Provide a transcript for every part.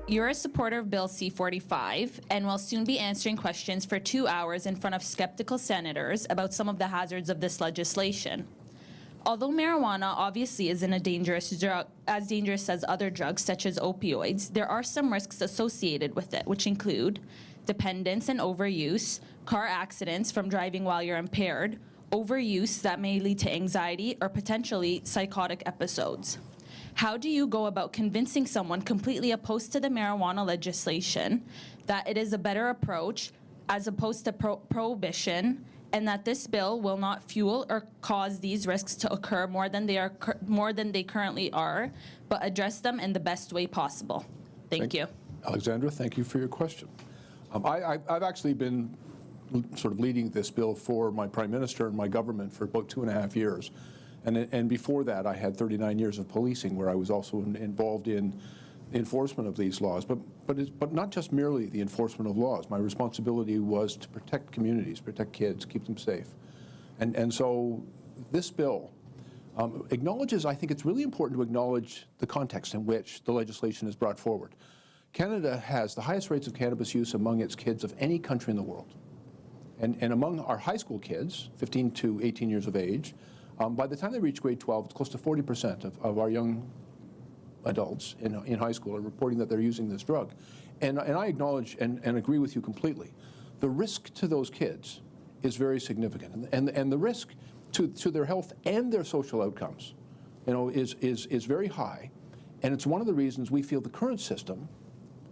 You're a supporter of Bill C-45 and will soon be answering questions for 2 hours in front of skeptical senators about some of the hazards of this legislation. Although marijuana obviously isn't a dangerous drug, as dangerous as other drugs such as opioids, there are some risks associated with it, which include dependence and overuse, car accidents from driving while you're impaired, overuse that may lead to anxiety or potentially psychotic episodes. How do you go about convincing someone completely opposed to the marijuana legislation that it is a better approach as opposed to prohibition, and that this bill will not fuel or cause these risks to occur more than they currently are, but address them in the best way possible? Thank you. Alexandra, thank you for your question. I've actually been sort of leading this bill for my Prime Minister and my government for about 2.5 years. And before that, I had 39 years of policing where I was also involved in enforcement of these laws, but not just merely the enforcement of laws. My responsibility was to protect communities, protect kids, keep them safe. And so this bill acknowledges, I think it's really important to acknowledge the context in which the legislation is brought forward. Canada has the highest rates of cannabis use among its kids of any country in the world. And among our high school kids, 15 to 18 years of age, by the time they reach grade 12, it's close to 40% of our young adults in high school are reporting that they're using this drug. And I acknowledge and agree with you completely. The risk to those kids is very significant. And the risk to their health and their social outcomes, is very high. And it's one of the reasons we feel the current system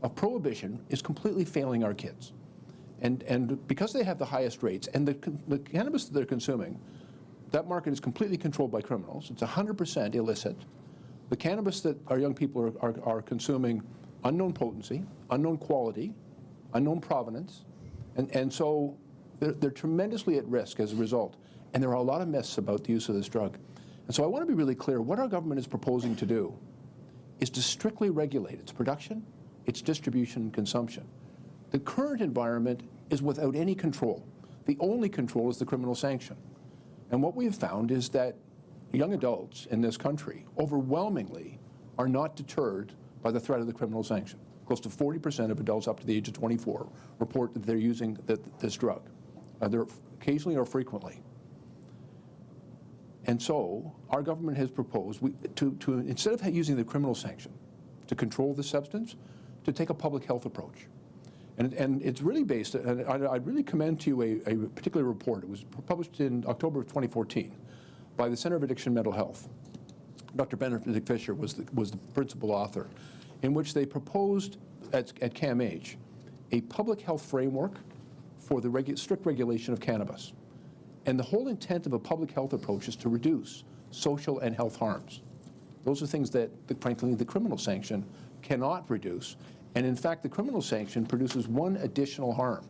of prohibition is completely failing our kids. And because they have the highest rates, and the cannabis that they're consuming, that market is completely controlled by criminals. It's 100% illicit. The cannabis that our young people are consuming, unknown potency, unknown quality, unknown provenance, and so they're tremendously at risk as a result. And there are a lot of myths about the use of this drug. And so I want to be really clear, what our government is proposing to do is to strictly regulate its production, its distribution, and consumption. The current environment is without any control. The only control is the criminal sanction. And what we have found is that young adults in this country overwhelmingly are not deterred by the threat of the criminal sanction. Close to 40% of adults up to the age of 24 report that they're using this drug, either occasionally or frequently. And so our government has proposed to instead of using the criminal sanction to control the substance, to take a public health approach. And it's really based, and I'd really commend to you a particular report. It was published in October of 2014 by the Center of Addiction and Mental Health. Dr. Benedict Fisher was the principal author, in which they proposed at CAMH a public health framework for the strict regulation of cannabis. And the whole intent of a public health approach is to reduce social and health harms. Those are things that, frankly, the criminal sanction cannot reduce. And in fact, the criminal sanction produces one additional harm.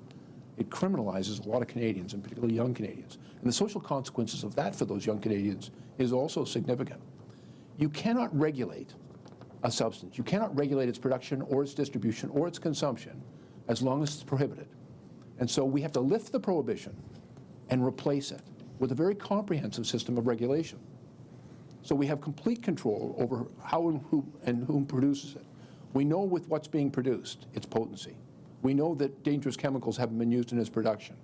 It criminalizes a lot of Canadians, and particularly young Canadians. And the social consequences of that for those young Canadians is also significant. You cannot regulate a substance. You cannot regulate its production or its distribution or its consumption as long as it's prohibited. And so we have to lift the prohibition and replace it with a very comprehensive system of regulation. So we have complete control over how and whom produces it. We know with what's being produced, its potency. We know that dangerous chemicals haven't been used in its production.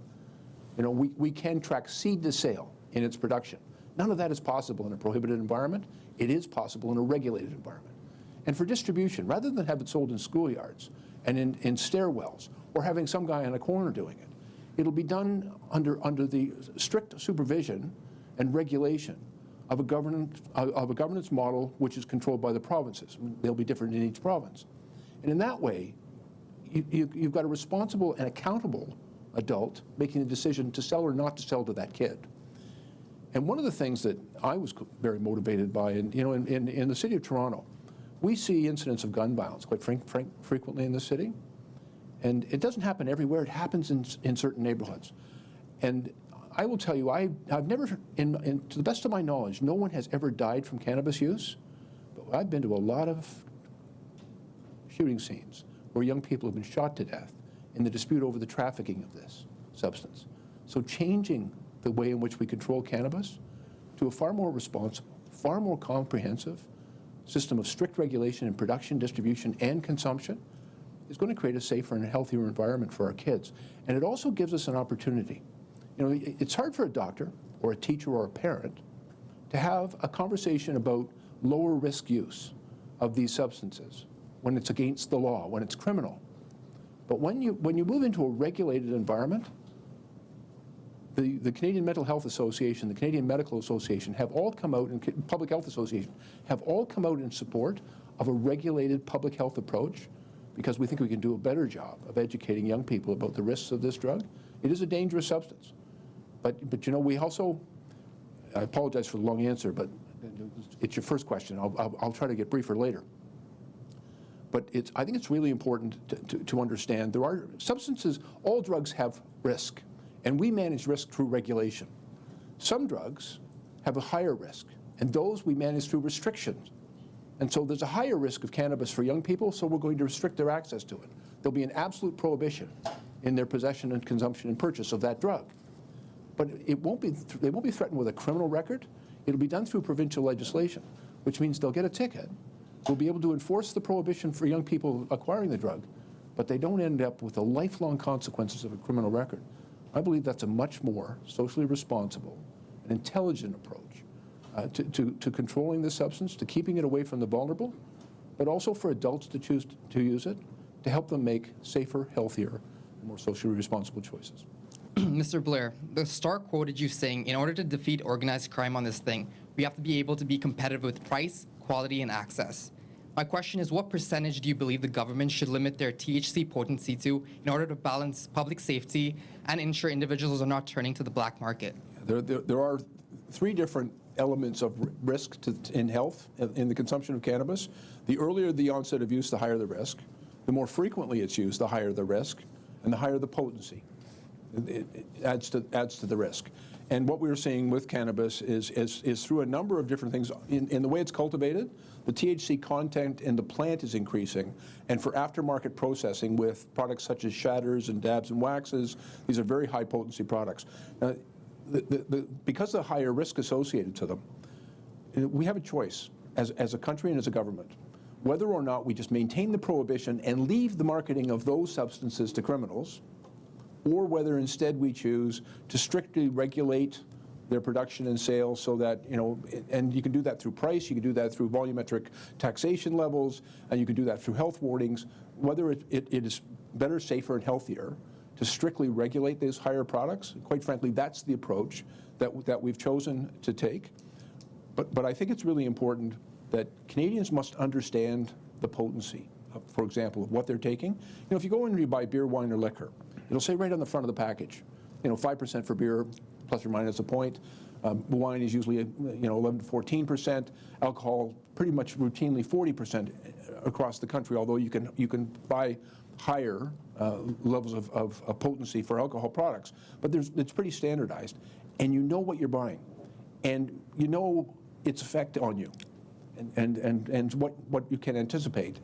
We can track seed to sale in its production. None of that is possible in a prohibited environment. It is possible in a regulated environment. And for distribution, rather than have it sold in schoolyards and in stairwells, or having some guy on a corner doing it, it'll be done under the strict supervision and regulation of a governance model which is controlled by the provinces. They'll be different in each province. And in that way, you've got a responsible and accountable adult making the decision to sell or not to sell to that kid. And one of the things that I was very motivated by, in the city of Toronto, we see incidents of gun violence quite frequently in the city. And it doesn't happen everywhere. It happens in certain neighborhoods. And I will tell you, I've never, to the best of my knowledge, no one has ever died from cannabis use. But I've been to a lot of shooting scenes where young people have been shot to death in the dispute over the trafficking of this substance. So changing the way in which we control cannabis to a far more responsible, far more comprehensive system of strict regulation in production, distribution, and consumption is going to create a safer and healthier environment for our kids. And it also gives us an opportunity. You know, it's hard for a doctor or a teacher or a parent to have a conversation about lower risk use of these substances when it's against the law, when it's criminal. But when you move into a regulated environment, the Canadian Mental Health Association, the Canadian Medical Association have all come out, and Public Health Association have all come out in support of a regulated public health approach, because we think we can do a better job of educating young people about the risks of this drug. It is a dangerous substance. But you know, we also, I apologize for the long answer, but it's your first question. I'll try to get briefer later. But I think it's really important to understand there are substances, all drugs have risk, and we manage risk through regulation. Some drugs have a higher risk, and those we manage through restrictions. And so there's a higher risk of cannabis for young people, so we're going to restrict their access to it. There'll be an absolute prohibition in their possession and consumption and purchase of that drug. But they won't be threatened with a criminal record. It'll be done through provincial legislation, which means they'll get a ticket. We'll be able to enforce the prohibition for young people acquiring the drug, but they don't end up with the lifelong consequences of a criminal record. I believe that's a much more socially responsible and intelligent approach to controlling this substance, to keeping it away from the vulnerable, but also for adults to choose to use it, to help them make safer, healthier, and more socially responsible choices. Mr. Blair, the Star quoted you saying, in order to defeat organized crime on this thing, we have to be able to be competitive with price, quality, and access. My question is, what percentage do you believe the government should limit their THC potency to in order to balance public safety and ensure individuals are not turning to the black market? There are three different elements of risk in health in the consumption of cannabis. The earlier the onset of use, the higher the risk. The more frequently it's used, the higher the risk, and the higher the potency. It adds to the risk. And what we're seeing with cannabis is through a number of different things. In the way it's cultivated, the THC content in the plant is increasing. And for aftermarket processing with products such as shatters and dabs and waxes, these are very high potency products. Because of the higher risk associated to them, we have a choice as a country and as a government, whether or not we just maintain the prohibition and leave the marketing of those substances to criminals, or whether instead we choose to strictly regulate their production and sales so that, you know, and you can do that through price, you can do that through volumetric taxation levels, and you can do that through health warnings, whether it is better, safer, and healthier to strictly regulate these higher products. Quite frankly, that's the approach that we've chosen to take. But I think it's really important that Canadians must understand the potency, for example, of what they're taking. You know, if you go in and you buy beer, wine, or liquor, it'll say right on the front of the package, you know, 5% for beer, plus or minus a point. Wine is usually, 11 to 14%. Alcohol, pretty much routinely 40% across the country, although you can buy higher levels of potency for alcohol products. But it's pretty standardized. And you know what you're buying. And you know its effect on you and what you can anticipate.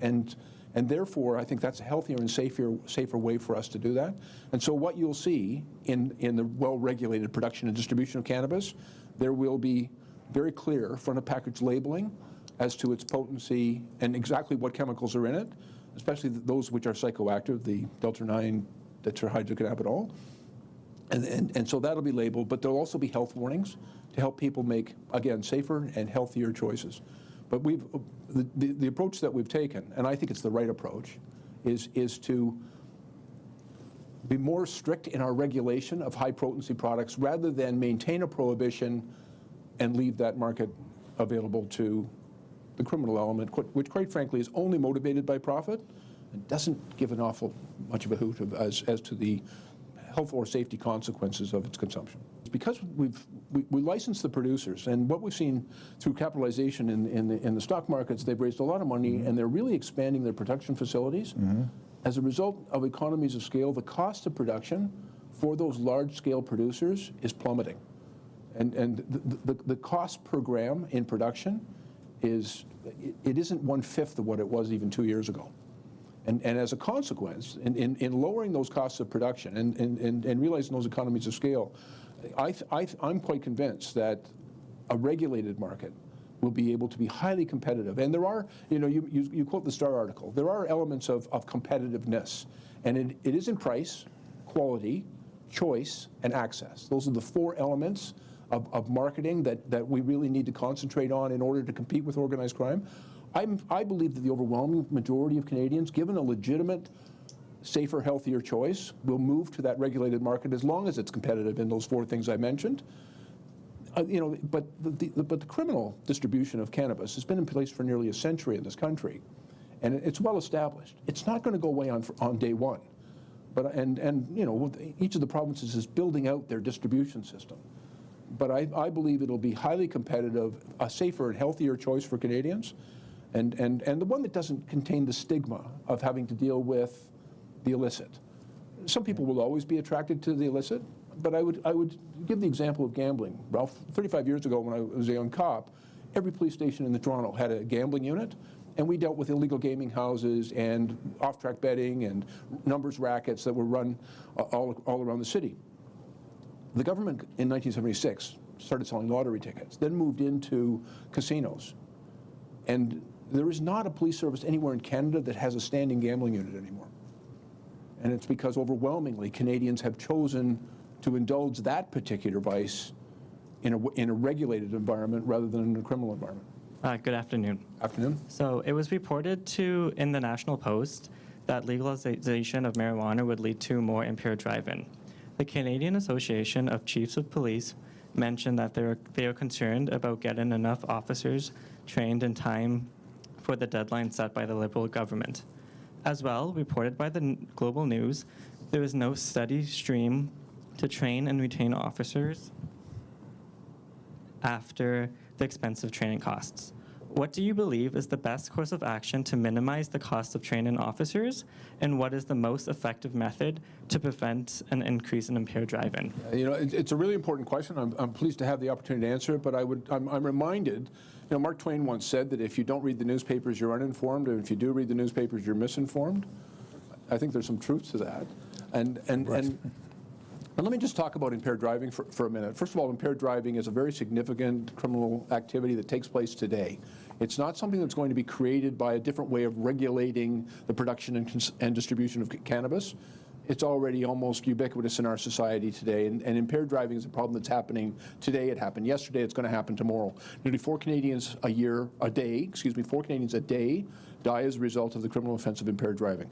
And therefore, I think that's a healthier and safer way for us to do that. And so what you'll see in the well-regulated production and distribution of cannabis, there will be very clear front-of-package labeling as to its potency and exactly what chemicals are in it, especially those which are psychoactive, the delta-9 tetrahydrocannabinol. And so that'll be labeled, but there'll also be health warnings to help people make, again, safer and healthier choices. But the approach that we've taken, and I think it's the right approach, is to be more strict in our regulation of high potency products rather than maintain a prohibition and leave that market available to the criminal element, which quite frankly is only motivated by profit and doesn't give an awful much of a hoot as to the health or safety consequences of its consumption. It's because we license the producers, and what we've seen through capitalization in the stock markets, they've raised a lot of money, and they're really expanding their production facilities. As a result of economies of scale, the cost of production for those large-scale producers is plummeting. And the cost per gram in production it isn't 1/5 of what it was even 2 years ago. And as a consequence, in lowering those costs of production and realizing those economies of scale, I'm quite convinced that a regulated market will be able to be highly competitive. And there are, you quote the Star article, there are elements of competitiveness. And it is in price, quality, choice, and access. Those are the 4 elements of marketing that we really need to concentrate on in order to compete with organized crime. I believe that the overwhelming majority of Canadians, given a legitimate, safer, healthier choice, will move to that regulated market as long as it's competitive in those 4 things I mentioned. But the criminal distribution of cannabis has been in place for nearly a century in this country, and it's well established. It's not going to go away on day one, but each of the provinces is building out their distribution system. But I believe it'll be highly competitive, a safer and healthier choice for Canadians, and the one that doesn't contain the stigma of having to deal with the illicit. Some people will always be attracted to the illicit, but I would give the example of gambling. Ralph, 35 years ago when I was a young cop, every police station in Toronto had a gambling unit, and we dealt with illegal gaming houses and off-track betting and numbers rackets that were run all around the city. The government in 1976 started selling lottery tickets, then moved into casinos. And there is not a police service anywhere in Canada that has a standing gambling unit anymore. And it's because overwhelmingly Canadians have chosen to indulge that particular vice in a regulated environment rather than in a criminal environment. Good afternoon. Afternoon. So it was reported in the National Post that legalization of marijuana would lead to more impaired driving. The Canadian Association of Chiefs of Police mentioned that they are concerned about getting enough officers trained in time for the deadline set by the Liberal government. As well, reported by the Global News, there is no steady stream to train and retain officers after the expensive training costs. What do you believe is the best course of action to minimize the cost of training officers, and what is the most effective method to prevent an increase in impaired driving? It's a really important question. I'm pleased to have the opportunity to answer it, but I'm reminded, Mark Twain once said that if you don't read the newspapers, you're uninformed, and if you do read the newspapers, you're misinformed. I think there's some truth to that. And let me just talk about impaired driving for a minute. First of all, impaired driving is a very significant criminal activity that takes place today. It's not something that's going to be created by a different way of regulating the production and distribution of cannabis. It's already almost ubiquitous in our society today, and impaired driving is a problem that's happening today. It happened yesterday. It's going to happen tomorrow. Nearly 4 Canadians a day die as a result of the criminal offense of impaired driving.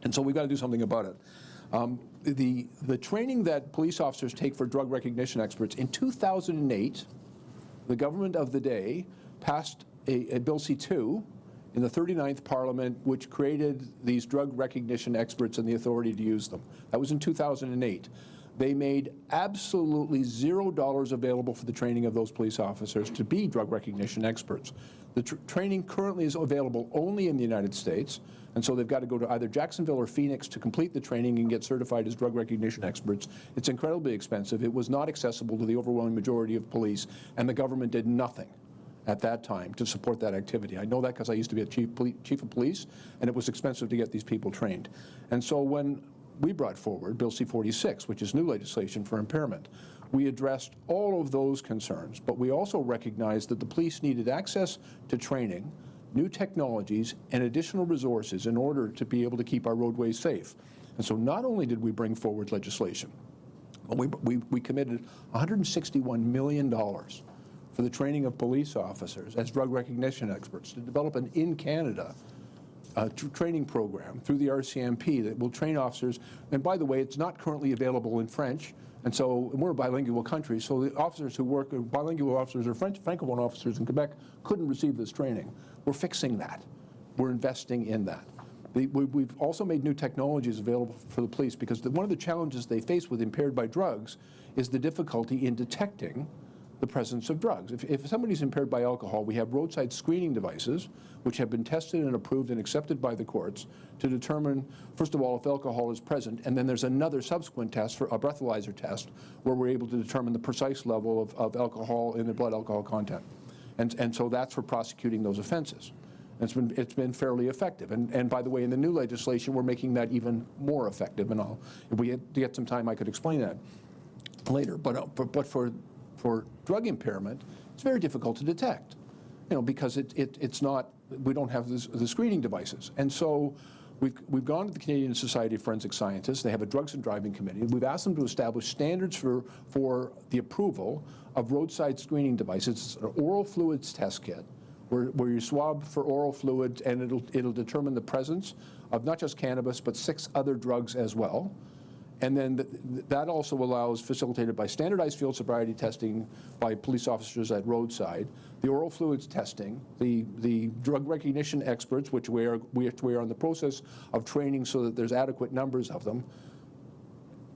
And so we've got to do something about it. The training that police officers take for drug recognition experts, in 2008, the government of the day passed a Bill C-2 in the 39th Parliament, which created these drug recognition experts and the authority to use them. That was in 2008. They made absolutely $0 available for the training of those police officers to be drug recognition experts. The training currently is available only in the United States, and so they've got to go to either Jacksonville or Phoenix to complete the training and get certified as drug recognition experts. It's incredibly expensive. It was not accessible to the overwhelming majority of police, and the government did nothing at that time to support that activity. I know that because I used to be a chief of police, and it was expensive to get these people trained. And so when we brought forward Bill C-46, which is new legislation for impairment, we addressed all of those concerns, but we also recognized that the police needed access to training, new technologies, and additional resources in order to be able to keep our roadways safe. And so not only did we bring forward legislation, but we committed $161 million for the training of police officers as drug recognition experts to develop an in-Canada training program through the RCMP that will train officers. And by the way, it's not currently available in French. And so we're a bilingual country, so the officers who work, bilingual officers or Francophone officers in Quebec couldn't receive this training. We're fixing that. We're investing in that. We've also made new technologies available for the police because one of the challenges they face with impaired by drugs is the difficulty in detecting the presence of drugs. If somebody's impaired by alcohol, we have roadside screening devices which have been tested and approved and accepted by the courts to determine, first of all, if alcohol is present, and then there's another subsequent test, for a breathalyzer test, where we're able to determine the precise level of alcohol in the blood alcohol content. And so that's for prosecuting those offenses. It's been fairly effective. And by the way, in the new legislation, we're making that even more effective. And if we get some time, I could explain that later. But for drug impairment, it's very difficult to detect. because it's not, we don't have the screening devices. And so we've gone to the Canadian Society of Forensic Scientists. They have a drugs and driving committee. We've asked them to establish standards for the approval of roadside screening devices. It's an oral fluids test kit where you swab for oral fluid, and it'll determine the presence of not just cannabis, but 6 other drugs as well. And then that also allows, facilitated by standardized field sobriety testing by police officers at roadside, the oral fluids testing, the drug recognition experts, which we are in the process of training so that there's adequate numbers of them.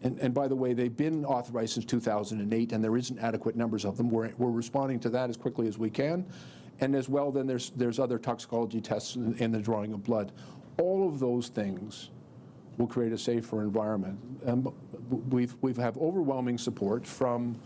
And by the way, they've been authorized since 2008, and there isn't adequate numbers of them. We're responding to that as quickly as we can. And as well, then there's other toxicology tests in the drawing of blood. All of those things will create a safer environment. We've have overwhelming support from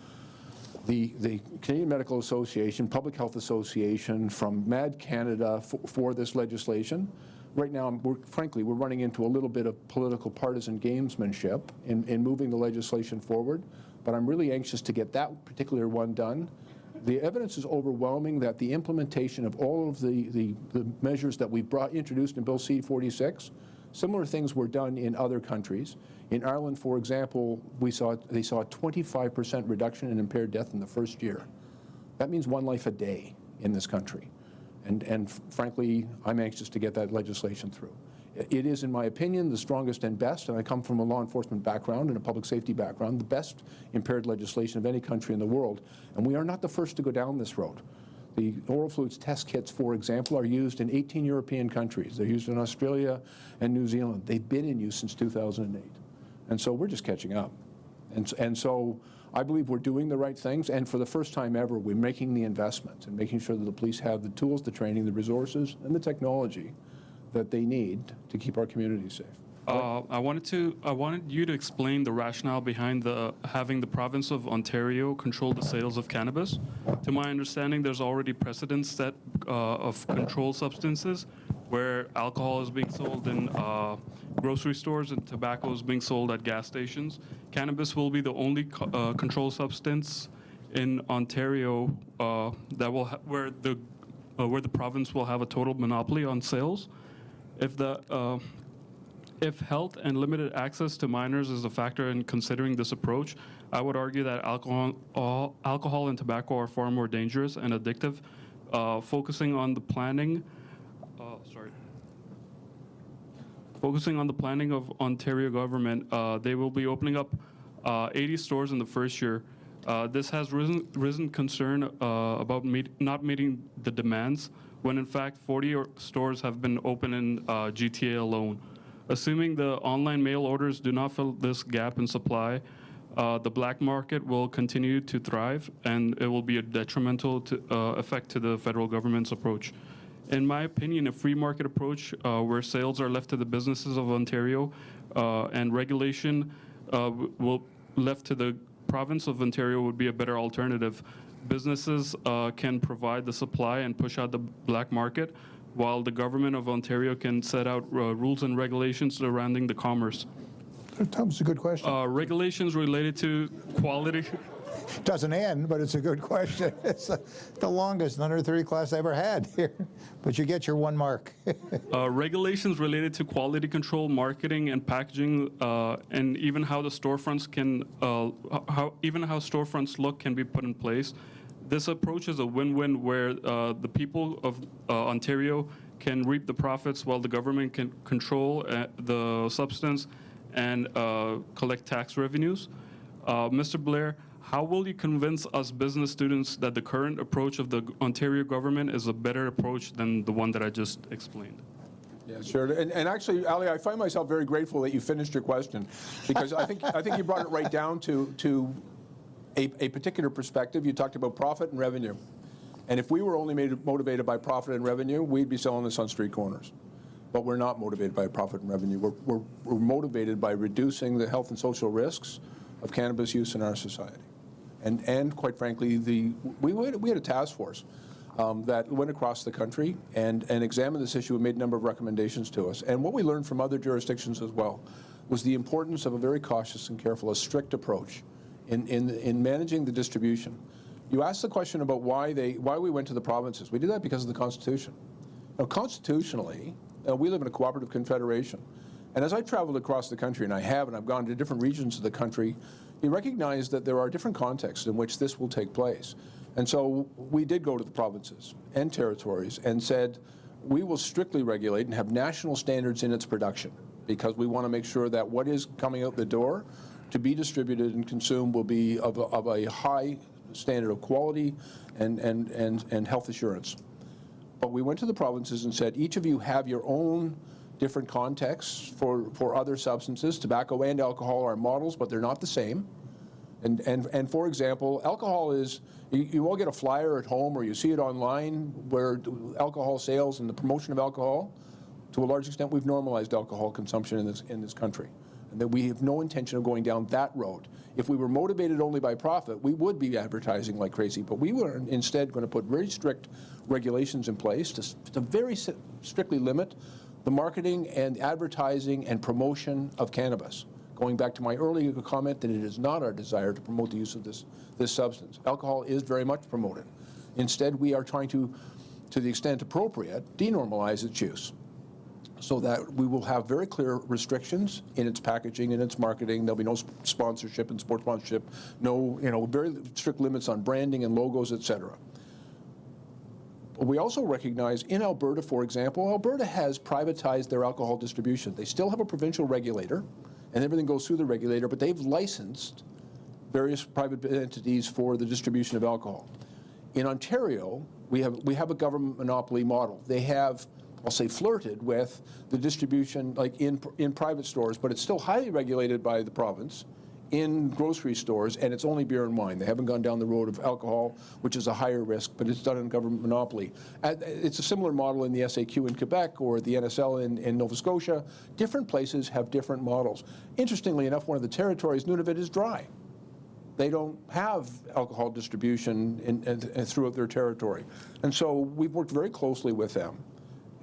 the Canadian Medical Association, Public Health Association, from MAD Canada for this legislation. Right now, frankly, we're running into a little bit of political partisan gamesmanship in moving the legislation forward, but I'm really anxious to get that particular one done. The evidence is overwhelming that the implementation of all of the measures that we've introduced in Bill C-46, similar things were done in other countries. In Ireland, for example, they saw a 25% reduction in impaired death in the first year. That means 1 life a day in this country. And frankly, I'm anxious to get that legislation through. It is, in my opinion, the strongest and best, and I come from a law enforcement background and a public safety background, the best impaired legislation of any country in the world. And we are not the first to go down this road. The oral fluids test kits, for example, are used in 18 European countries. They're used in Australia and New Zealand. They've been in use since 2008. And so we're just catching up. And so I believe we're doing the right things, and for the first time ever, we're making the investment and making sure that the police have the tools, the training, the resources, and the technology that they need to keep our communities safe. I wanted you to explain the rationale behind having the province of Ontario control the sales of cannabis. To my understanding, there's already precedent set of controlled substances where alcohol is being sold in grocery stores and tobacco is being sold at gas stations. Cannabis will be the only controlled substance in Ontario where the province will have a total monopoly on sales. If health and limited access to minors is a factor in considering this approach, I would argue that alcohol and tobacco are far more dangerous and addictive. Focusing on the planning of Ontario government, they will be opening up 80 stores in the first year. This has risen concern about not meeting the demands, when in fact 40 stores have been open in GTA alone. Assuming the online mail orders do not fill this gap in supply, the black market will continue to thrive, and it will be a detrimental effect to the federal government's approach. In my opinion, a free market approach where sales are left to the businesses of Ontario and regulation will left to the province of Ontario would be a better alternative. Businesses can provide the supply and push out the black market, while the government of Ontario can set out rules and regulations surrounding the commerce. Tom's a good question. Regulations related to quality. Doesn't end, but it's a good question. It's the longest under 3 class I ever had here, but you get your 1 mark. Regulations related to quality control, marketing, and packaging, and even how the storefronts can, how storefronts look can be put in place. This approach is a win-win where the people of Ontario can reap the profits while the government can control the substance and collect tax revenues. Mr. Blair, how will you convince us business students that the current approach of the Ontario government is a better approach than the one that I just explained? Yeah, sure. And actually, Ali, I find myself very grateful that you finished your question, because I think you brought it right down to a particular perspective. You talked about profit and revenue. And if we were only motivated by profit and revenue, we'd be selling this on street corners. But we're not motivated by profit and revenue. We're motivated by reducing the health and social risks of cannabis use in our society. And quite frankly, we had a task force that went across the country and examined this issue and made a number of recommendations to us. And what we learned from other jurisdictions as well was the importance of a very cautious and careful, a strict approach in managing the distribution. You asked the question about why we went to the provinces. We did that because of the Constitution. Now, constitutionally, we live in a cooperative confederation. And as I traveled across the country, and I've gone to different regions of the country, you recognize that there are different contexts in which this will take place. And so we did go to the provinces and territories and said, we will strictly regulate and have national standards in its production, because we want to make sure that what is coming out the door to be distributed and consumed will be of a high standard of quality and health assurance. But we went to the provinces and said, each of you have your own different contexts for other substances. Tobacco and alcohol are models, but they're not the same. And for example, alcohol is, you all get a flyer at home or you see it online where alcohol sales and the promotion of alcohol, to a large extent, we've normalized alcohol consumption in this country. And that we have no intention of going down that road. If we were motivated only by profit, we would be advertising like crazy, but we were instead going to put very strict regulations in place to very strictly limit the marketing and advertising and promotion of cannabis. Going back to my earlier comment that it is not our desire to promote the use of this substance. Alcohol is very much promoted. Instead, we are trying to the extent appropriate, denormalize its use, so that we will have very clear restrictions in its packaging and its marketing. There'll be no sponsorship and sports sponsorship, no, very strict limits on branding and logos, et cetera. We also recognize in Alberta, for example, Alberta has privatized their alcohol distribution. They still have a provincial regulator, and everything goes through the regulator, but they've licensed various private entities for the distribution of alcohol. In Ontario, we have a government monopoly model. They have, I'll say, flirted with the distribution like in private stores, but it's still highly regulated by the province in grocery stores, and it's only beer and wine. They haven't gone down the road of alcohol, which is a higher risk, but it's done in government monopoly. It's a similar model in the SAQ in Quebec or the NSL in Nova Scotia. Different places have different models. Interestingly enough, one of the territories, Nunavut, is dry. They don't have alcohol distribution throughout their territory. And so we've worked very closely with them.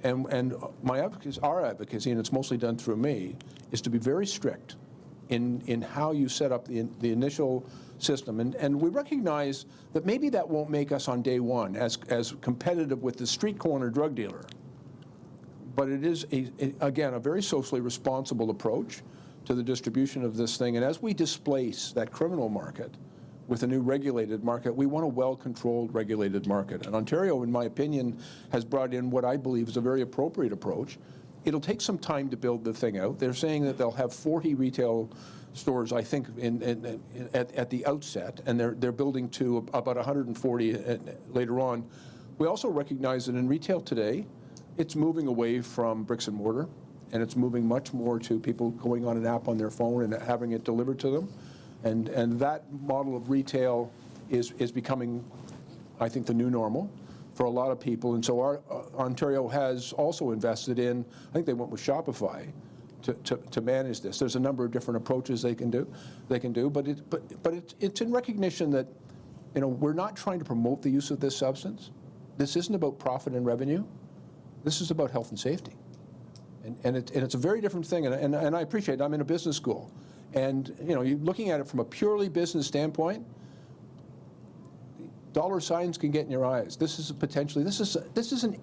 And our advocacy, and it's mostly done through me, is to be very strict in how you set up the initial system. And we recognize that maybe that won't make us on day one as competitive with the street corner drug dealer. But it is, again, a very socially responsible approach to the distribution of this thing. And as we displace that criminal market with a new regulated market, we want a well-controlled regulated market. And Ontario, in my opinion, has brought in what I believe is a very appropriate approach. It'll take some time to build the thing out. They're saying that they'll have 40 retail stores, I think, at the outset, and they're building to about 140 later on. We also recognize that in retail today, it's moving away from bricks and mortar, and it's moving much more to people going on an app on their phone and having it delivered to them. And that model of retail is becoming, I think, the new normal for a lot of people. And so Ontario has also invested in, I think they went with Shopify to manage this. There's a number of different approaches they can do, but it's in recognition that, we're not trying to promote the use of this substance. This isn't about profit and revenue. This is about health and safety. And it's a very different thing. And I appreciate it. I'm in a business school. And, you're looking at it from a purely business standpoint, dollar signs can get in your eyes. This is an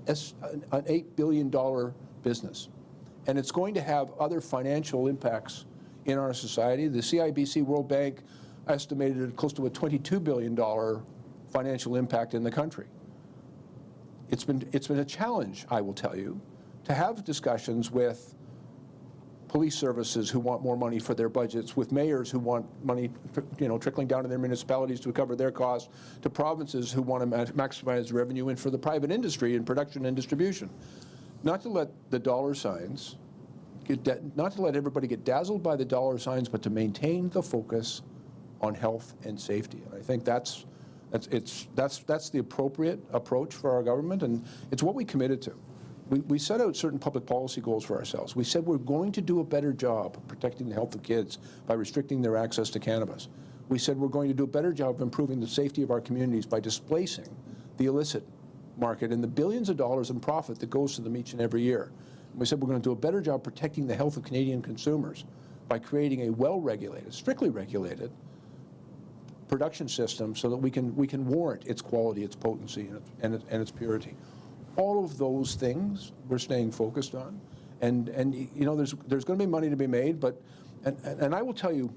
$8 billion business. And it's going to have other financial impacts in our society. The CIBC World Bank estimated close to a $22 billion financial impact in the country. It's been a challenge, I will tell you, to have discussions with police services who want more money for their budgets, with mayors who want money, trickling down to their municipalities to cover their costs, to provinces who want to maximize revenue, and for the private industry in production and distribution. Not to let the dollar signs, not to let everybody get dazzled by the dollar signs, but to maintain the focus on health and safety. And I think that's the appropriate approach for our government, and it's what we committed to. We set out certain public policy goals for ourselves. We said we're going to do a better job of protecting the health of kids by restricting their access to cannabis. We said we're going to do a better job of improving the safety of our communities by displacing the illicit market and the billions of dollars in profit that goes to them each and every year. And we said we're going to do a better job protecting the health of Canadian consumers by creating a well-regulated, strictly regulated production system so that we can warrant its quality, its potency, and its purity. All of those things we're staying focused on, and you know, there's going to be money to be made, but and I will tell you,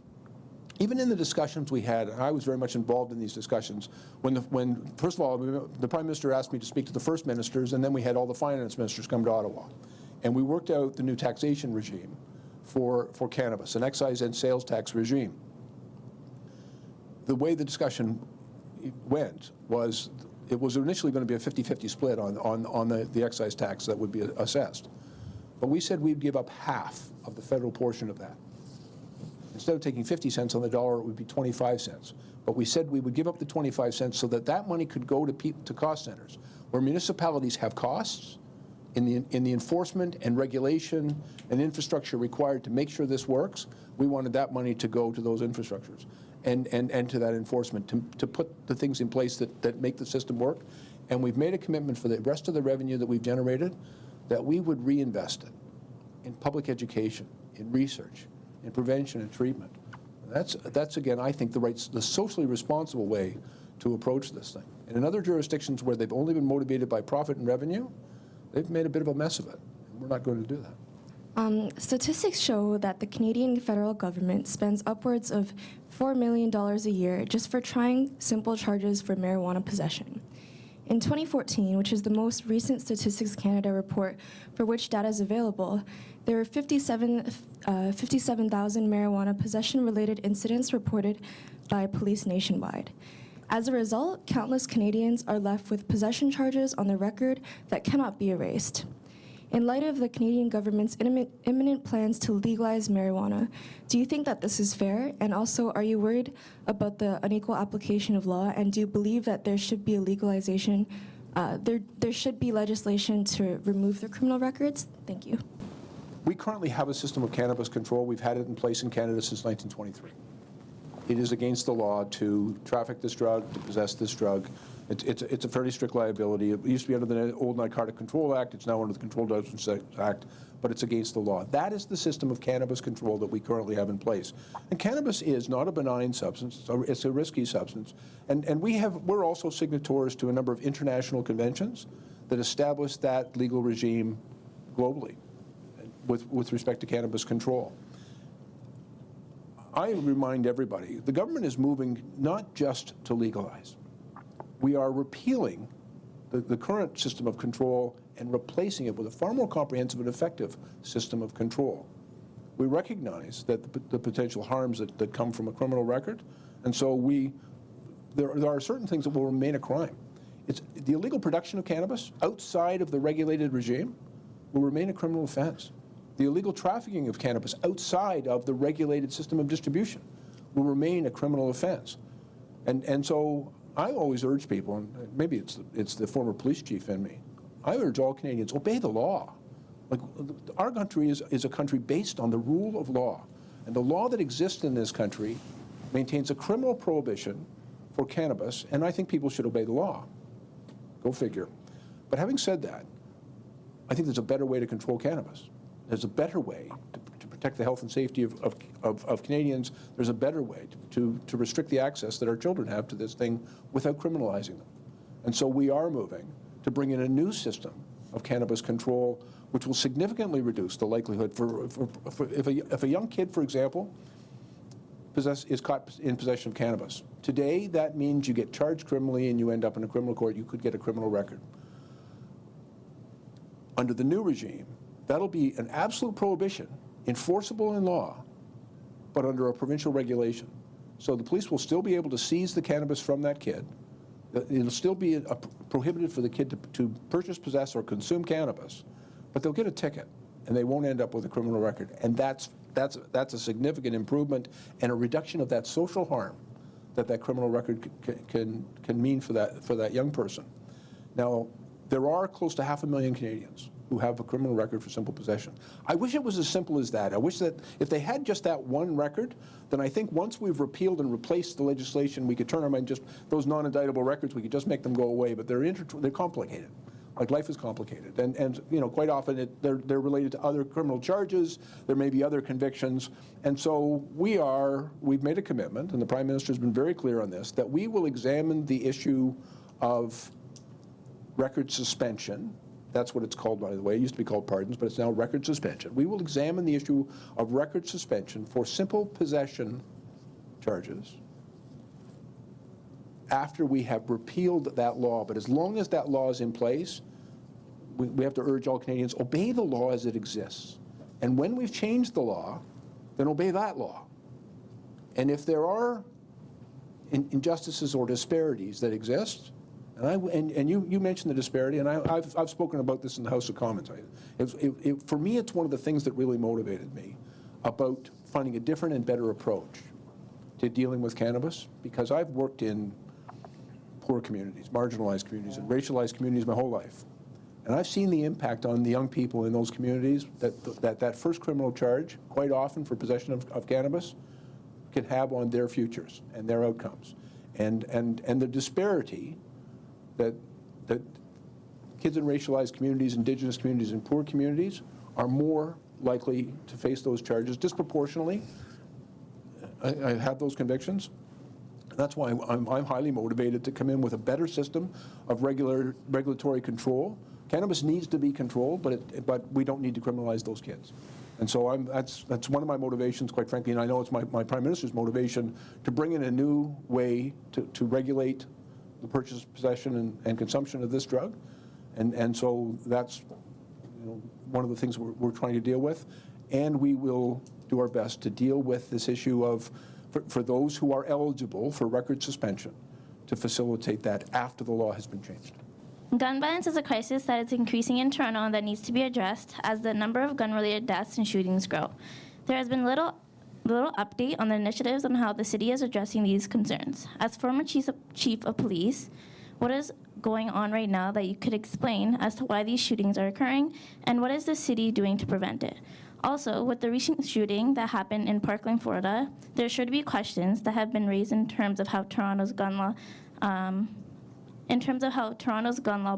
even in the discussions we had, and I was very much involved in these discussions, when first of all, the Prime Minister asked me to speak to the first ministers, and then we had all the finance ministers come to Ottawa. And we worked out the new taxation regime for cannabis, an excise and sales tax regime. The way the discussion went was, it was initially going to be a 50-50 split on the excise tax that would be assessed. But we said we'd give up half of the federal portion of that. Instead of taking 50 cents on the dollar, it would be 25 cents. But we said we would give up the 25 cents so that that money could go to cost centers, where municipalities have costs in the enforcement and regulation and infrastructure required to make sure this works. We wanted that money to go to those infrastructures and to that enforcement, to put the things in place that make the system work. And we've made a commitment for the rest of the revenue that we've generated that we would reinvest it in public education, in research, in prevention and treatment. That's again, I think, the socially responsible way to approach this thing. And in other jurisdictions where they've only been motivated by profit and revenue, they've made a bit of a mess of it. And we're not going to do that. Statistics show that the Canadian federal government spends upwards of $4 million a year just for trying simple charges for marijuana possession. In 2014, which is the most recent Statistics Canada report for which data is available, there were 57,000 marijuana possession-related incidents reported by police nationwide. As a result, countless Canadians are left with possession charges on their record that cannot be erased. In light of the Canadian government's imminent plans to legalize marijuana, do you think that this is fair? And also, are you worried about the unequal application of law? And do you believe that there should be a legalization, there should be legislation to remove the criminal records? Thank you. We currently have a system of cannabis control. We've had it in place in Canada since 1923. It is against the law to traffic this drug, to possess this drug. It's a fairly strict liability. It used to be under the old Narcotic Control Act. It's now under the Controlled Substances Act, but it's against the law. That is the system of cannabis control that we currently have in place. And cannabis is not a benign substance. It's a risky substance. And we're also signatories to a number of international conventions that establish that legal regime globally with respect to cannabis control. I remind everybody, the government is moving not just to legalize. We are repealing the current system of control and replacing it with a far more comprehensive and effective system of control. We recognize that the potential harms that come from a criminal record, and so there are certain things that will remain a crime. It's the illegal production of cannabis outside of the regulated regime will remain a criminal offense. The illegal trafficking of cannabis outside of the regulated system of distribution will remain a criminal offense. And so I always urge people, and maybe it's the former police chief in me, I urge all Canadians, obey the law. Like, our country is a country based on the rule of law. And the law that exists in this country maintains a criminal prohibition for cannabis, and I think people should obey the law. Go figure. But having said that, I think there's a better way to control cannabis. There's a better way to protect the health and safety of Canadians. There's a better way to restrict the access that our children have to this thing without criminalizing them. And so we are moving to bring in a new system of cannabis control, which will significantly reduce the likelihood if a young kid, for example, is caught in possession of cannabis. Today, that means you get charged criminally and you end up in a criminal court. You could get a criminal record. Under the new regime, that'll be an absolute prohibition, enforceable in law, but under a provincial regulation. So the police will still be able to seize the cannabis from that kid. It'll still be prohibited for the kid to purchase, possess, or consume cannabis, but they'll get a ticket, and they won't end up with a criminal record. And that's a significant improvement and a reduction of that social harm that criminal record can mean for that young person. Now, there are close to 500,000 Canadians who have a criminal record for simple possession. I wish it was as simple as that. I wish that if they had just that one record, then I think once we've repealed and replaced the legislation, we could turn them in just those non-indictable records, we could just make them go away, but they're complicated. Like, life is complicated, and you know, quite often they're related to other criminal charges. There may be other convictions, and so we've made a commitment, and the Prime Minister has been very clear on this, that we will examine the issue of record suspension. That's what it's called, by the way. It used to be called pardons, but it's now record suspension. We will examine the issue of record suspension for simple possession charges after we have repealed that law. But as long as that law is in place, we have to urge all Canadians, obey the law as it exists. And when we've changed the law, then obey that law. And if there are injustices or disparities that exist, and you mentioned the disparity, and I've spoken about this in the House of Commons. For me, it's one of the things that really motivated me about finding a different and better approach to dealing with cannabis, because I've worked in poor communities, marginalized communities, and racialized communities my whole life. And I've seen the impact on the young people in those communities that first criminal charge, quite often for possession of cannabis, can have on their futures and their outcomes. And the disparity that kids in racialized communities, Indigenous communities, and poor communities are more likely to face those charges disproportionately. I have those convictions. That's why I'm highly motivated to come in with a better system of regulatory control. Cannabis needs to be controlled, but we don't need to criminalize those kids. And so that's one of my motivations, quite frankly, and I know it's my Prime Minister's motivation, to bring in a new way to regulate the purchase, possession, and consumption of this drug. And so that's one of the things we're trying to deal with. And we will do our best to deal with this issue of, for those who are eligible for record suspension, to facilitate that after the law has been changed. Gun violence is a crisis that is increasing in Toronto and that needs to be addressed as the number of gun-related deaths and shootings grow. There has been little update on the initiatives on how the city is addressing these concerns. As former chief of police, what is going on right now that you could explain as to why these shootings are occurring, and what is the city doing to prevent it? Also, with the recent shooting that happened in Parkland, Florida, there should be questions that have been raised in terms of how Toronto's gun law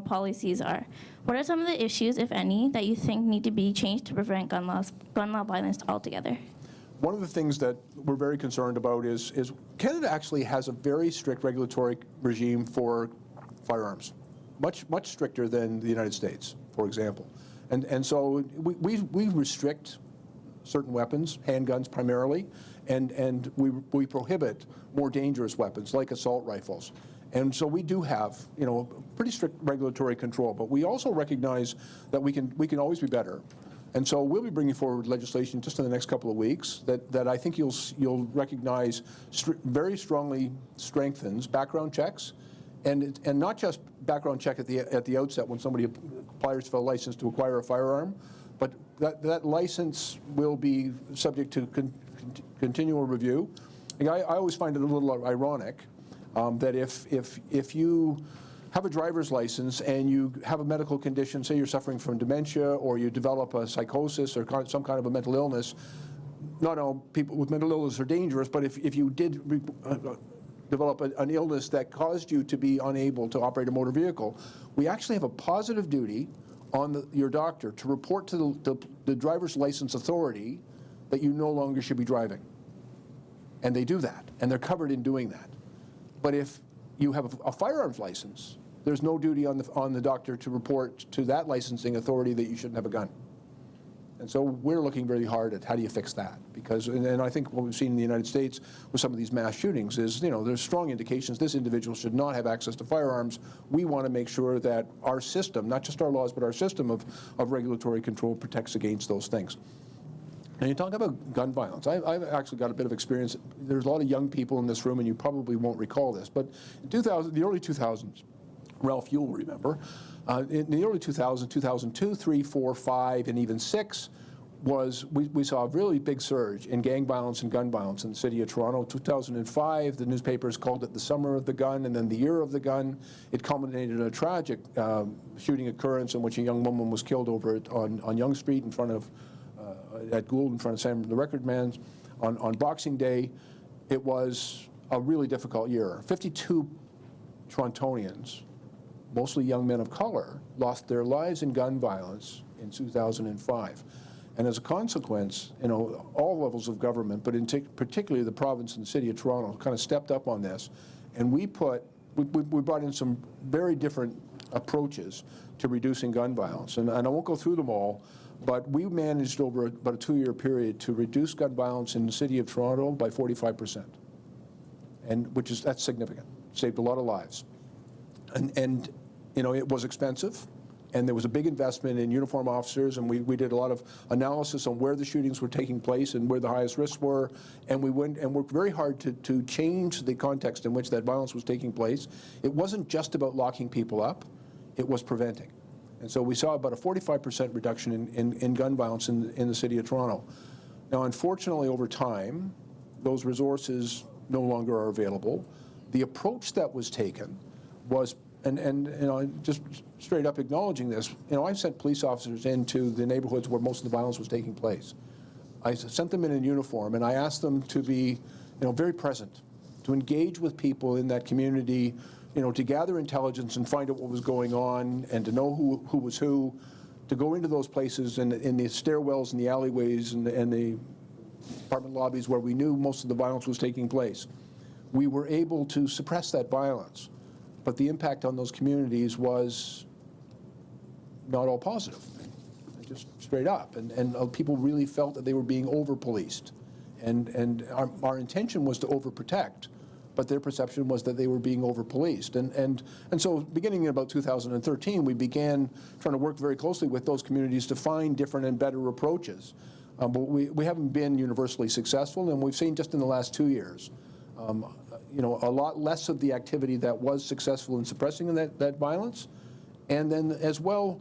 policies are. What are some of the issues, if any, that you think need to be changed to prevent gun law violence altogether? One of the things that we're very concerned about is Canada actually has a very strict regulatory regime for firearms, much stricter than the United States, for example. And so we restrict certain weapons, handguns primarily, and we prohibit more dangerous weapons like assault rifles. And so we do have, pretty strict regulatory control, but we also recognize that we can always be better. And so we'll be bringing forward legislation just in the next couple of weeks that I think you'll recognize very strongly strengthens background checks, and not just background check at the outset when somebody applies for a license to acquire a firearm, but that license will be subject to continual review. I always find it a little ironic that if you have a driver's license and you have a medical condition, say you're suffering from dementia or you develop a psychosis or some kind of a mental illness, not all people with mental illness are dangerous, but if you did develop an illness that caused you to be unable to operate a motor vehicle, we actually have a positive duty on your doctor to report to the driver's license authority that you no longer should be driving. And they do that, and they're covered in doing that. But if you have a firearms license, there's no duty on the doctor to report to that licensing authority that you shouldn't have a gun. And so we're looking very hard at how do you fix that, because, and I think what we've seen in the United States with some of these mass shootings is, there's strong indications this individual should not have access to firearms. We want to make sure that our system, not just our laws, but our system of regulatory control protects against those things. And you talk about gun violence. I've actually got a bit of experience. There's a lot of young people in this room, and you probably won't recall this, but in the early 2000s, Ralph, you'll remember, in the early 2000s, 2002, 3, 4, 5, and even 6, we saw a really big surge in gang violence and gun violence in the city of Toronto. 2005, the newspapers called it the summer of the gun, and then the year of the gun. It culminated in a tragic shooting occurrence in which a young woman was killed on Yonge Street in front of at Gould in front of Sam the Record Man on Boxing Day. It was a really difficult year. 52 Torontonians mostly young men of color, lost their lives in gun violence in 2005. And as a consequence, all levels of government, but particularly the province and the city of Toronto, kind of stepped up on this. And we brought in some very different approaches to reducing gun violence. And I won't go through them all, but we managed over about a 2-year period to reduce gun violence in the city of Toronto by 45%. And that's significant. Saved a lot of lives. And it was expensive. And there was a big investment in uniform officers, and we did a lot of analysis on where the shootings were taking place and where the highest risks were. And we went and worked very hard to change the context in which that violence was taking place. It wasn't just about locking people up, it was preventing. And so we saw about a 45% reduction in gun violence in the city of Toronto. Now, unfortunately, over time, those resources no longer are available. The approach that was taken was, and just straight up acknowledging this, I sent police officers into the neighborhoods where most of the violence was taking place. I sent them in uniform, and I asked them to be, very present, to engage with people in that community, to gather intelligence and find out what was going on, and to know who was who, to go into those places and in the stairwells and the alleyways and the apartment lobbies where we knew most of the violence was taking place. We were able to suppress that violence, but the impact on those communities was not all positive, just straight up. And people really felt that they were being over-policed. And our intention was to overprotect, but their perception was that they were being over-policed. And so beginning in about 2013, we began trying to work very closely with those communities to find different and better approaches. But we haven't been universally successful, and we've seen just in the last 2 years, a lot less of the activity that was successful in suppressing that violence, and then as well,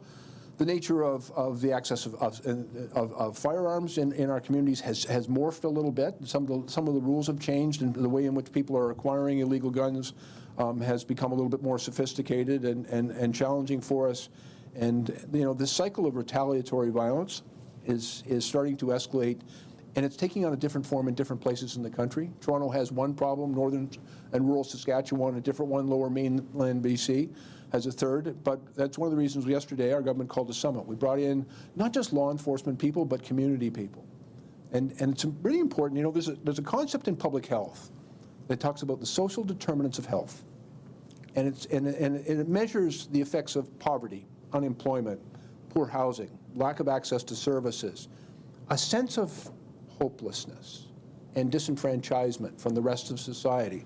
the nature of the access of firearms in our communities has morphed a little bit. Some of the rules have changed, and the way in which people are acquiring illegal guns has become a little bit more sophisticated and challenging for us. And this cycle of retaliatory violence is starting to escalate, and it's taking on a different form in different places in the country. Toronto has one problem, northern and rural Saskatchewan, a different one, lower mainland BC has a third, but that's one of the reasons yesterday our government called a summit. We brought in not just law enforcement people, but community people. And it's really important, there's a concept in public health that talks about the social determinants of health. And it measures the effects of poverty, unemployment, poor housing, lack of access to services, a sense of hopelessness and disenfranchisement from the rest of society,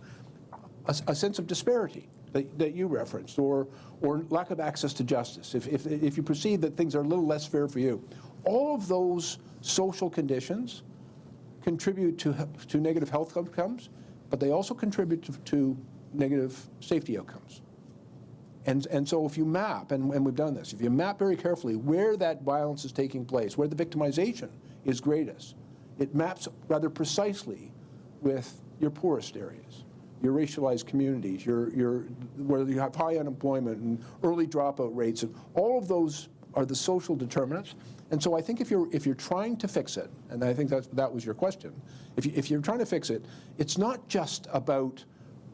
a sense of disparity that you referenced, or lack of access to justice, if you perceive that things are a little less fair for you. All of those social conditions contribute to negative health outcomes, but they also contribute to negative safety outcomes. And so if you map, and we've done this, if you map very carefully where that violence is taking place, where the victimization is greatest, it maps rather precisely with your poorest areas, your racialized communities, where you have high unemployment and early dropout rates, and all of those are the social determinants. And so I think if you're trying to fix it, and I think that was your question, if you're trying to fix it, it's not just about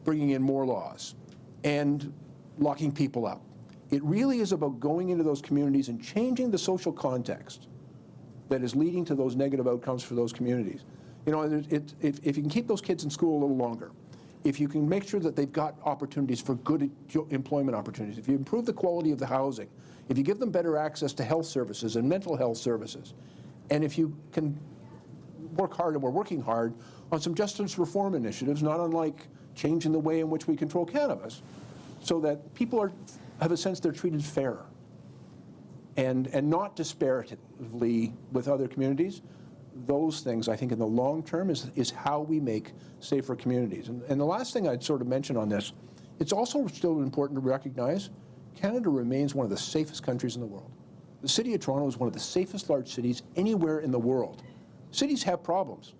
bringing in more laws and locking people up. It really is about going into those communities and changing the social context that is leading to those negative outcomes for those communities. If you can keep those kids in school a little longer, if you can make sure that they've got opportunities for good employment opportunities, if you improve the quality of the housing, if you give them better access to health services and mental health services, and if you can work hard, and we're working hard, on some justice reform initiatives, not unlike changing the way in which we control cannabis, so that people have a sense they're treated fair and not disparatively with other communities. Those things, I think, in the long term is how we make safer communities. And the last thing I'd sort of mention on this, it's also still important to recognize Canada remains one of the safest countries in the world. The city of Toronto is one of the safest large cities anywhere in the world. Cities have problems.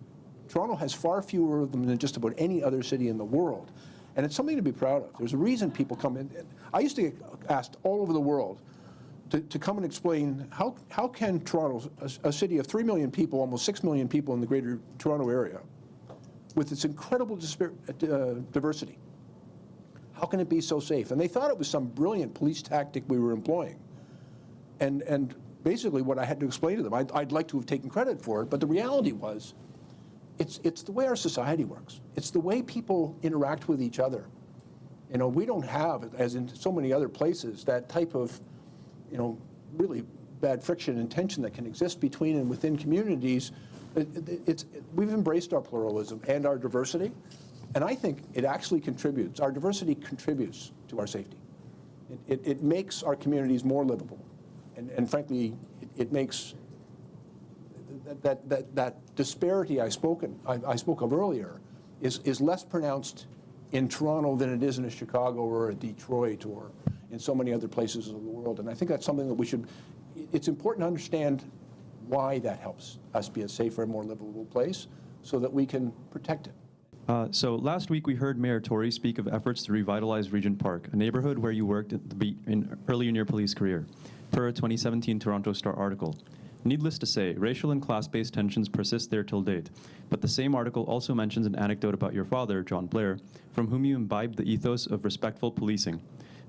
Toronto has far fewer of them than just about any other city in the world. And it's something to be proud of. There's a reason people come in. I used to get asked all over the world to come and explain how can Toronto, a city of 3 million people, almost 6 million people in the greater Toronto area, with its incredible diversity, How can it be so safe? And they thought it was some brilliant police tactic we were employing. And basically what I had to explain to them, I'd like to have taken credit for it, but the reality was, it's the way our society works. It's the way people interact with each other. You know, we don't have, as in so many other places, that type of, you know, really bad friction and tension that can exist between and within communities. We've embraced our pluralism and our diversity, and I think it actually contributes, our diversity contributes to our safety. It makes our communities more livable, and frankly, it makes that disparity I spoke of earlier is less pronounced in Toronto than it is in a Chicago or a Detroit or in so many other places of the world. And I think that's something that we should, it's important to understand why that helps us be a safer and more livable place so that we can protect it. So last week we heard Mayor Tory speak of efforts to revitalize Regent Park, a neighborhood where you worked early in your police career, per a 2017 Toronto Star article. Needless to say, racial and class-based tensions persist there till date, but the same article also mentions an anecdote about your father, John Blair, from whom you imbibed the ethos of respectful policing.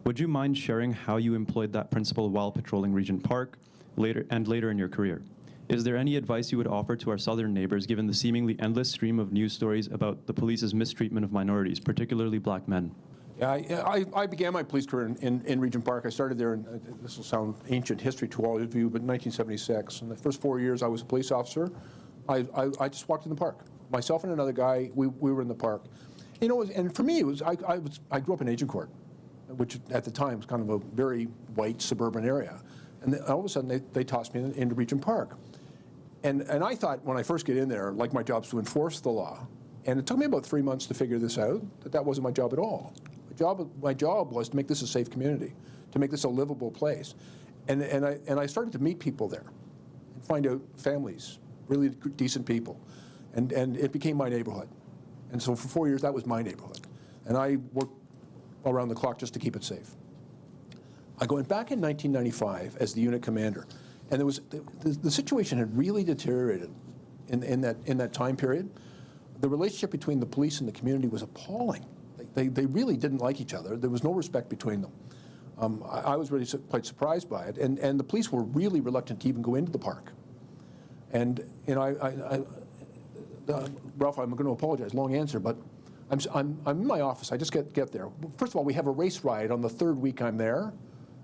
Would you mind sharing how you employed that principle while patrolling Regent Park later in your career? Is there any advice you would offer to our southern neighbors given the seemingly endless stream of news stories about the police's mistreatment of minorities, particularly black men? Yeah, I began my police career in Regent Park. I started there, this will sound ancient history to all of you, but in 1976. In the first 4 years I was a police officer, I just walked in the park. Myself and another guy, we were in the park. You know, and for me, it was, I grew up in Agincourt, which at the time was kind of a very white suburban area. And then all of a sudden they tossed me into Regent Park. And I thought when I first get in there, like my job's to enforce the law. And it took me about 3 months to figure this out, that wasn't my job at all. My job was to make this a safe community, to make this a livable place. And I started to meet people there and find out families, really decent people. And it became my neighborhood. And so for 4 years, that was my neighborhood. And I worked around the clock just to keep it safe. I went back in 1995 as the unit commander. And there was, the situation had really deteriorated in that time period. The relationship between the police and the community was appalling. They really didn't like each other. There was no respect between them. I was really quite surprised by it. And the police were really reluctant to even go into the park. And you know, Ralph, I'm going to apologize, long answer, but I'm in my office. I just get there. First of all, we have a race riot on the third week I'm there.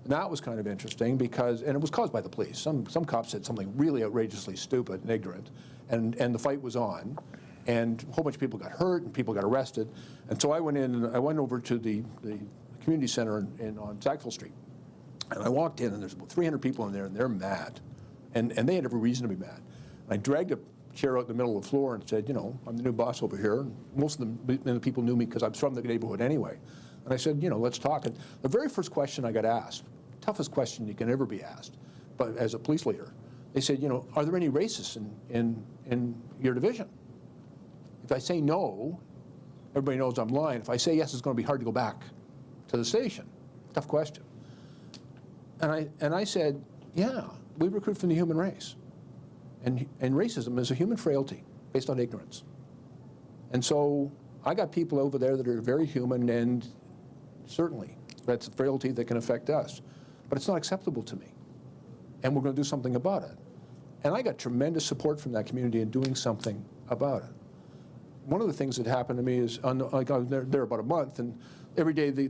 And that was kind of interesting because, and it was caused by the police. Some cops said something really outrageously stupid and ignorant, and the fight was on. And a whole bunch of people got hurt and people got arrested. And so I went in and I went over to the community center on Sackville Street. And I walked in and there's about 300 people in there and they're mad. And they had every reason to be mad. And I dragged a chair out in the middle of the floor and said, you know, I'm the new boss over here. And most of the people knew me because I'm from the neighborhood anyway. And I said, you know, let's talk. And the very first question I got asked, toughest question you can ever be asked, but as a police leader, they said, you know, are there any racists in your division? If I say no, everybody knows I'm lying. If I say yes, it's going to be hard to go back to the station. Tough question. And I said, yeah, we recruit from the human race. And racism is a human frailty based on ignorance. And so I got people over there that are very human, and certainly that's a frailty that can affect us. But it's not acceptable to me. And we're going to do something about it. And I got tremendous support from that community in doing something about it. One of the things that happened to me is, I was there about a month, and every day the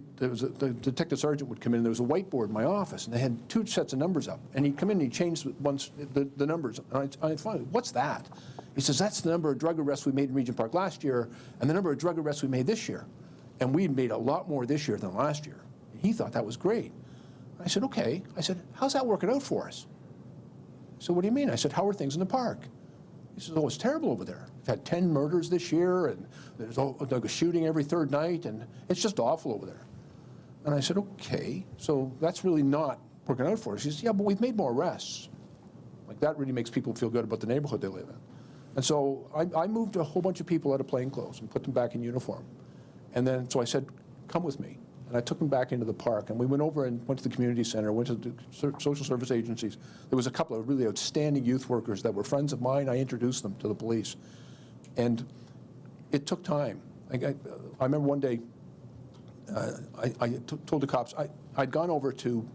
detective sergeant would come in, and there was a whiteboard in my office, and they had 2 sets of numbers up. And he'd come in and he'd change the numbers. And I'd find, what's that? He says, that's the number of drug arrests we made in Regent Park last year, and the number of drug arrests we made this year. And we made a lot more this year than last year. And he thought that was great. I said, okay. I said, how's that working out for us? So what do you mean? I said, how are things in the park? He says, oh, it's terrible over there. We've had 10 murders this year, and there's a shooting every 3rd night, and it's just awful over there. And I said, okay, so that's really not working out for us. He says, yeah, but we've made more arrests. Like, that really makes people feel good about the neighborhood they live in. And so I moved a whole bunch of people out of plain clothes and put them back in uniform. And then, so I said, come with me. And I took them back into the park, and we went over and went to the community center, went to the social service agencies. There was a couple of really outstanding youth workers that were friends of mine. I introduced them to the police. And it took time. I remember one day, told the cops, I'd gone over to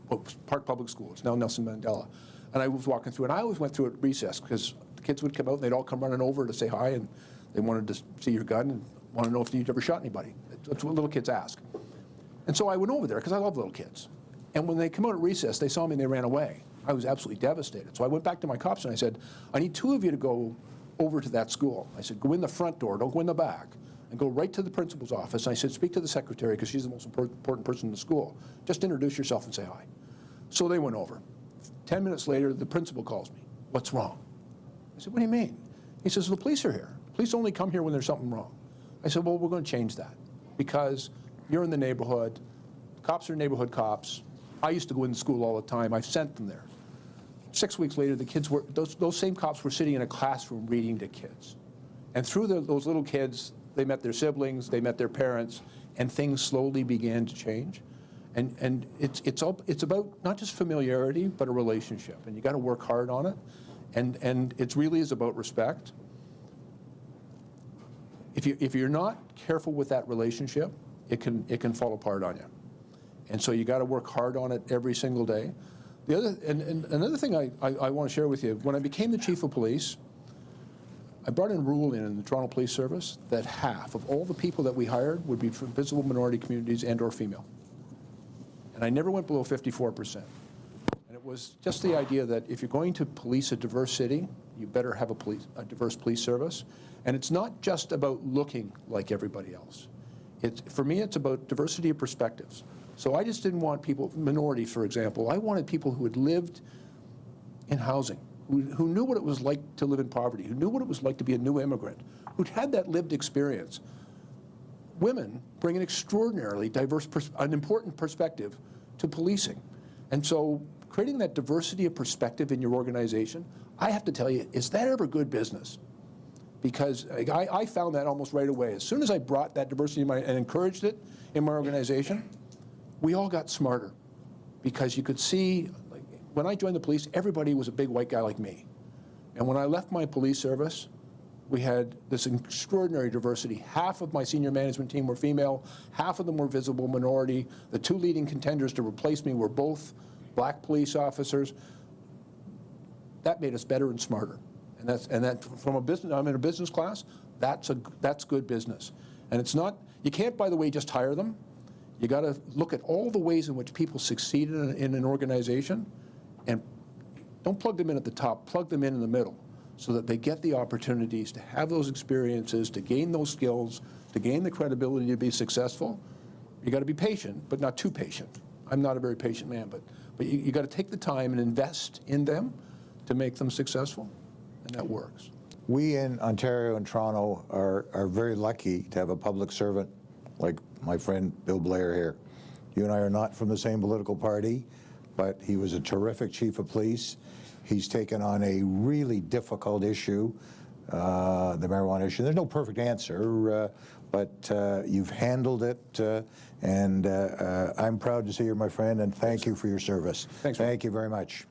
Park Public Schools, now Nelson Mandela, and I was walking through, and I always went through at recess because the kids would come out and they'd all come running over to say hi, and they wanted to see your gun and want to know if you'd ever shot anybody. That's what little kids ask. And so I went over there because I love little kids. And when they come out at recess, they saw me and they ran away. I was absolutely devastated. So I went back to my cops and I said, I need 2 of you to go over to that school. I said, go in the front door, don't go in the back, and go right to the principal's office. And I said, speak to the secretary because she's the most important person in the school. Just introduce yourself and say hi. So they went over. 10 minutes later, the principal calls me. What's wrong? I said, what do you mean? He says, the police are here. Police only come here when there's something wrong. I said, well, we're going to change that because you're in the neighborhood. Cops are neighborhood cops. I used to go into school all the time. I've sent them there. 6 weeks later, the kids were, those same cops were sitting in a classroom reading to kids. And through those little kids, they met their siblings, they met their parents, and things slowly began to change. And it's about not just familiarity, but a relationship. And you got to work hard on it. And it really is about respect. If you're not careful with that relationship, it can fall apart on you. And so you got to work hard on it every single day. The other, and another thing I want to share with you, when I became the chief of police, I brought in a rule in the Toronto Police Service that half of all the people that we hired would be from visible minority communities and or female. And I never went below 54%. And it was just the idea that if you're going to police a diverse city, you better have a diverse police service. And it's not just about looking like everybody else. For me, it's about diversity of perspectives. So I just didn't want people, minorities, for example. I wanted people who had lived in housing, who knew what it was like to live in poverty, who knew what it was like to be a new immigrant, who'd had that lived experience. Women bring an extraordinarily diverse, an important perspective to policing. And so creating that diversity of perspective in your organization, I have to tell you, is that ever good business? Because I found that almost right away. As soon as I brought that diversity and encouraged it in my organization, we all got smarter because you could see, like, when I joined the police, everybody was a big white guy like me. And when I left my police service, we had this extraordinary diversity. Half of my senior management team were female, half of them were visible minority. The 2 leading contenders to replace me were both black police officers. That made us better and smarter. And that from a business, I'm in a business class, that's good business. And it's not, you can't, by the way, just hire them. You got to look at all the ways in which people succeed in an organization, and don't plug them in at the top, plug them in the middle so that they get the opportunities to have those experiences, to gain those skills, to gain the credibility to be successful. You got to be patient, but not too patient. I'm not a very patient man, but you got to take the time and invest in them to make them successful, and that works. We in Ontario and Toronto are very lucky to have a public servant like my friend Bill Blair here. You and I are not from the same political party, but he was a terrific chief of police. He's taken on a really difficult issue, the marijuana issue. There's no perfect answer, but you've handled it, and I'm proud to see you, my friend, and thank you for your service. Thanks, thank you very much.